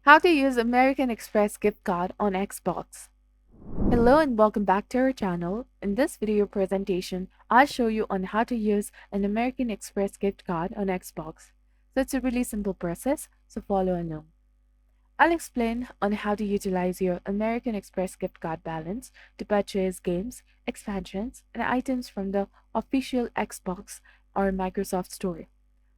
How to use American Express gift card on Xbox. Hello and welcome back to our channel. In this video presentation, I'll show you on how to use an American Express gift card on Xbox. So it's a really simple process, so follow along. I'll explain on how to utilize your American Express gift card balance to purchase games, expansions, and items from the official Xbox or Microsoft Store.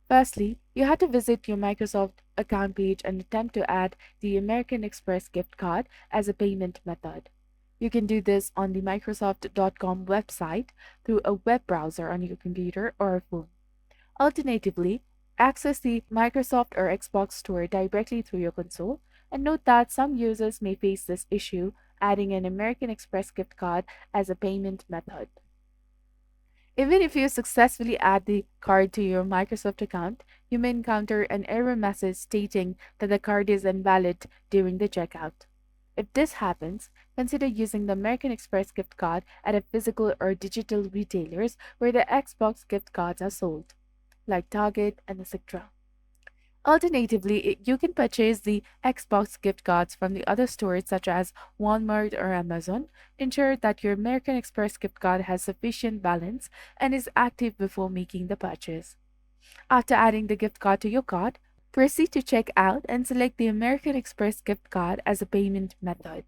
Firstly, you have to visit your Microsoft account page and attempt to add the American Express gift card as a payment method. You can do this on the Microsoft.com website through a web browser on your computer or a phone. Alternatively, access the Microsoft or Xbox Store directly through your console, and note that some users may face this issue adding an American Express gift card as a payment method. Even if you successfully add the card to your Microsoft account, you may encounter an error message stating that the card is invalid during the checkout. If this happens, consider using the American Express gift card at a physical or digital retailers where the Xbox gift cards are sold, like Target and etc. Alternatively, you can purchase the Xbox gift cards from the other stores such as Walmart or Amazon. Ensure that your American Express gift card has sufficient balance and is active before making the purchase. After adding the gift card to your cart, proceed to check out and select the American Express gift card as a payment method.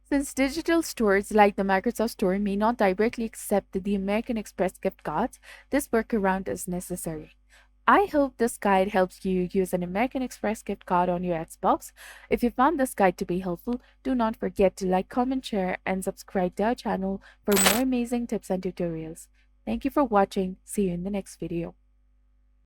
Since digital stores like the Microsoft Store may not directly accept the American Express gift cards, this workaround is necessary. I hope this guide helps you use an American Express gift card on your Xbox. If you found this guide to be helpful, do not forget to like, comment, share, and subscribe to our channel for more amazing tips and tutorials. Thank you for watching. See you in the next video.